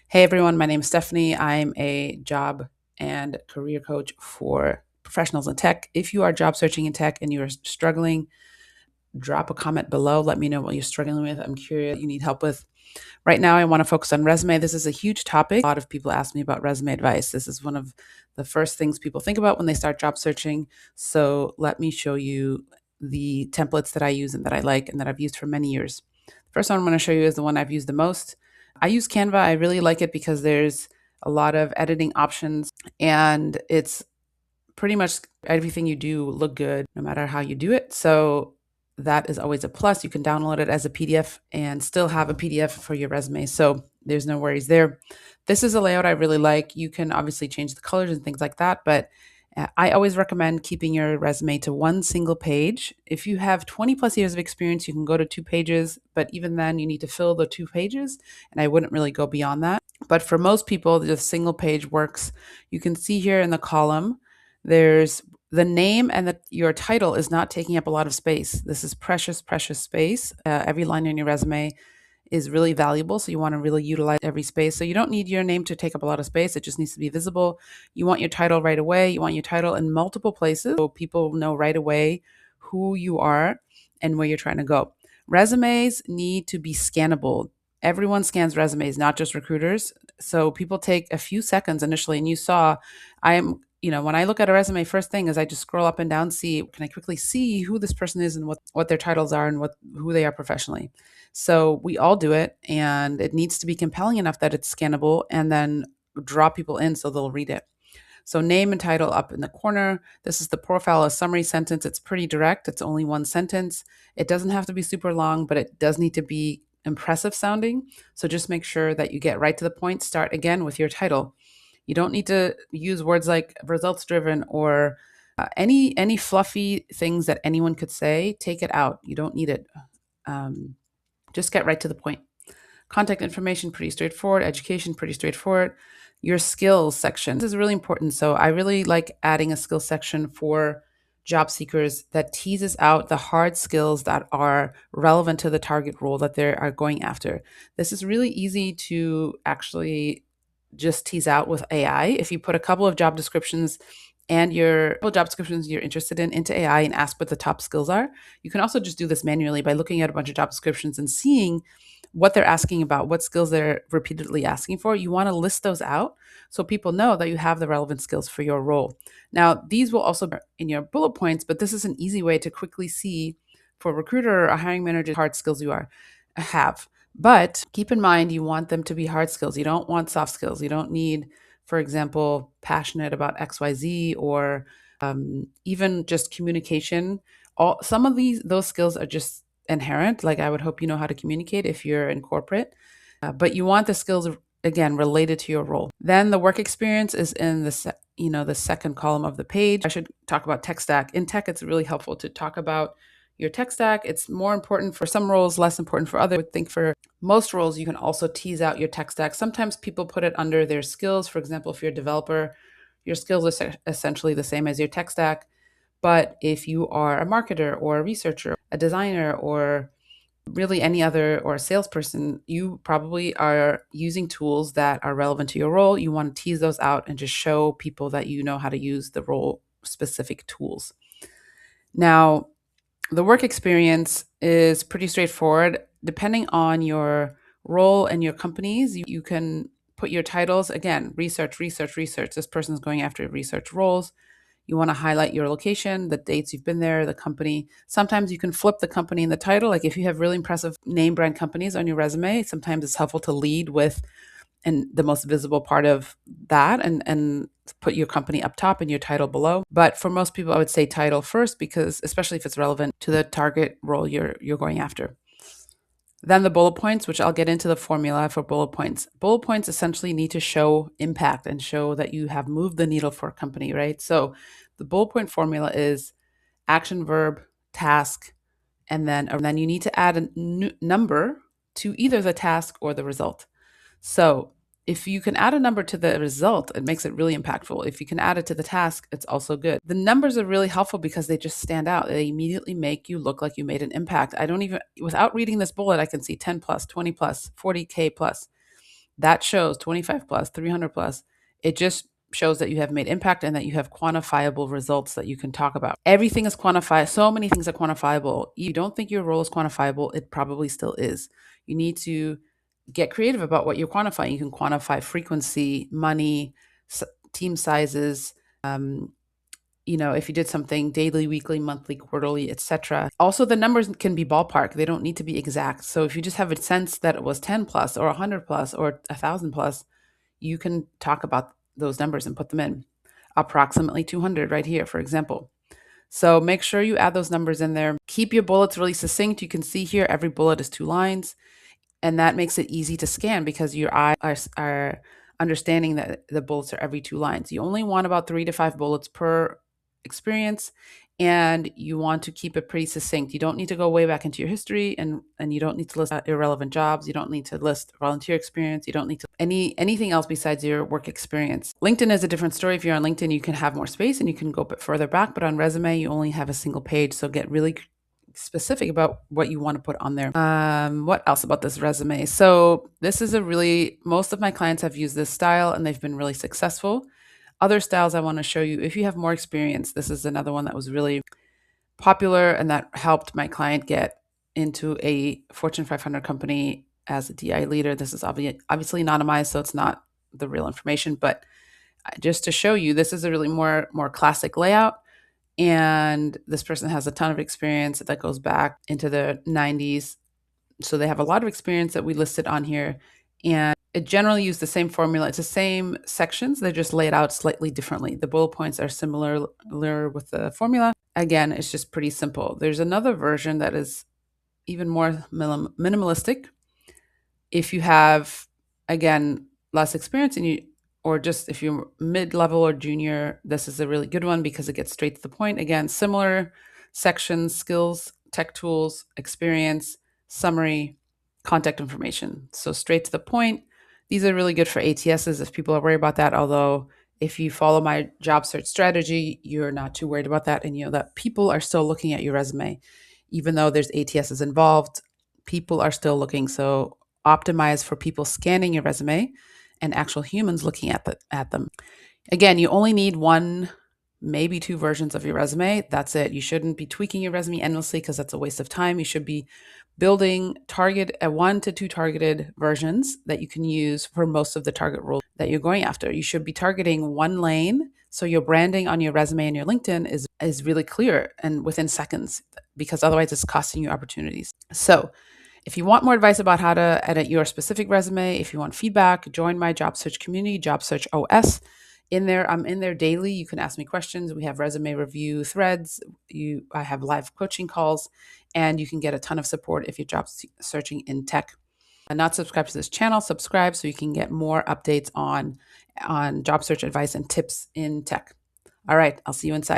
Hey everyone, my name is Stephanie. I'm a job and career coach for professionals in tech. If you are job searching in tech and you're struggling, drop a comment below. Let me know what you're struggling with. I'm curious what you need help with. Right now, I want to focus on resume. This is a huge topic. A lot of people ask me about resume advice. This is one of the first things people think about when they start job searching. So let me show you the templates that I use and that I like and that I've used for many years. The first one I'm going to show you is the one I've used the most. I use Canva. I really like it because there's a lot of editing options and it's pretty much everything you do look good no matter how you do it. So that is always a plus. You can download it as a PDF and still have a PDF for your resume. So there's no worries there. This is a layout I really like. You can obviously change the colors and things like that, but I always recommend keeping your resume to one single page. If you have 20 plus years of experience, you can go to 2 pages, but even then you need to fill the 2 pages, and I wouldn't really go beyond that. But for most people, the single page works. You can see here in the column, there's the name and your title is not taking up a lot of space. This is precious, precious space. Every line in your resume is really valuable. So you want to really utilize every space. So you don't need your name to take up a lot of space. It just needs to be visible. You want your title right away. You want your title in multiple places so people know right away who you are and where you're trying to go. Resumes need to be scannable. Everyone scans resumes, not just recruiters. So people take a few seconds initially, and you saw when I look at a resume, first thing is I just scroll up and down, can I quickly see who this person is and what their titles are and who they are professionally. So we all do it, and it needs to be compelling enough that it's scannable and then draw people in so they'll read it. So name and title up in the corner. This is the profile, a summary sentence. It's pretty direct. It's only one sentence. It doesn't have to be super long, but it does need to be impressive sounding. So just make sure that you get right to the point. Start again with your title. You don't need to use words like results driven or any fluffy things that anyone could say. Take it out. You don't need it. Just get right to the point. Contact information, pretty straightforward. Education, pretty straightforward. Your skills section. This is really important. So I really like adding a skills section for job seekers that teases out the hard skills that are relevant to the target role that they are going after. This is really easy to actually just tease out with AI. If you put a couple of job descriptions and your job descriptions you're interested in into AI and ask what the top skills are, you can also just do this manually by looking at a bunch of job descriptions and seeing what they're asking about, what skills they're repeatedly asking for. You want to list those out so people know that you have the relevant skills for your role. Now, these will also be in your bullet points, but this is an easy way to quickly see for a recruiter or a hiring manager hard skills you have. But keep in mind, you want them to be hard skills. You don't want soft skills. You don't need, for example, passionate about XYZ or even just communication. Some of those skills are just inherent. Like I would hope you know how to communicate if you're in corporate, but you want the skills again related to your role. Then the work experience is in the second column of the page. I should talk about tech stack. In tech, it's really helpful to talk about your tech stack. It's more important for some roles, less important for others. I would think for most roles, you can also tease out your tech stack. Sometimes people put it under their skills. For example, if you're a developer, your skills are essentially the same as your tech stack. But if you are a marketer or a researcher, a designer, or really any other, or a salesperson, you probably are using tools that are relevant to your role. You want to tease those out and just show people that you know how to use the role specific tools. Now, the work experience is pretty straightforward. Depending on your role and your companies, you can put your titles, again, research, research, research. This person's going after research roles. You want to highlight your location, the dates you've been there, the company. Sometimes you can flip the company in the title. Like if you have really impressive name brand companies on your resume, sometimes it's helpful to lead with and the most visible part of that and put your company up top and your title below. But for most people, I would say title first because especially if it's relevant to the target role you're going after. Then the bullet points, which I'll get into the formula for bullet points. Bullet points essentially need to show impact and show that you have moved the needle for a company, right? So the bullet point formula is action, verb, task, and then you need to add a number to either the task or the result. So if you can add a number to the result, it makes it really impactful. If you can add it to the task, it's also good. The numbers are really helpful because they just stand out. They immediately make you look like you made an impact. Without reading this bullet, I can see 10 plus, 20 plus, 40K plus. that shows 25 plus, 300 plus. It just shows that you have made impact and that you have quantifiable results that you can talk about. Everything is quantified. So many things are quantifiable. You don't think your role is quantifiable, it probably still is. You need to get creative about what you're quantifying. You can quantify frequency, money, team sizes, um, if you did something daily, weekly, monthly, quarterly, etc. Also, the numbers can be ballpark. They don't need to be exact. So if you just have a sense that it was 10 plus or 100 plus or 1,000 plus, you can talk about those numbers and put them in. Approximately 200 right here, for example. So make sure you add those numbers in there. Keep your bullets really succinct. You can see here every bullet is 2 lines. And that makes it easy to scan because your eyes are understanding that the bullets are every 2 lines. You only want about 3 to 5 bullets per experience, and you want to keep it pretty succinct. You don't need to go way back into your history, and you don't need to list irrelevant jobs. You don't need to list volunteer experience. You don't need to anything else besides your work experience. LinkedIn is a different story. If you're on LinkedIn, you can have more space and you can go a bit further back, but on resume, you only have a single page. So get really specific about what you want to put on there. What else about this resume? So this is most of my clients have used this style and they've been really successful. Other styles I want to show you, if you have more experience, this is another one that was really popular and that helped my client get into a Fortune 500 company as a DI leader. This is obviously anonymized, so it's not the real information, but just to show you, this is a really more classic layout. And this person has a ton of experience that goes back into the 90s. So they have a lot of experience that we listed on here. And it generally uses the same formula. It's the same sections. They're just laid out slightly differently. The bullet points are similar with the formula. Again, it's just pretty simple. There's another version that is even more minimalistic. If you have, again, less experience or just if you're mid-level or junior, this is a really good one because it gets straight to the point. Again, similar sections, skills, tech tools, experience, summary, contact information. So straight to the point. These are really good for ATSs if people are worried about that. Although if you follow my job search strategy, you're not too worried about that. And you know that people are still looking at your resume. Even though there's ATSs involved, people are still looking. So optimize for people scanning your resume and actual humans looking at them. Again, you only need one, maybe 2 versions of your resume. That's it. You shouldn't be tweaking your resume endlessly because that's a waste of time. You should be building 1 to 2 targeted versions that you can use for most of the target roles that you're going after. You should be targeting one lane so your branding on your resume and your LinkedIn is really clear and within seconds, because otherwise it's costing you opportunities. So if you want more advice about how to edit your specific resume, if you want feedback, join my job search community, Job Search OS. I'm in there daily. You can ask me questions. We have resume review threads. I have live coaching calls, and you can get a ton of support if you're job searching in tech. And not subscribed to this channel, subscribe so you can get more updates on job search advice and tips in tech. All right, I'll see you inside.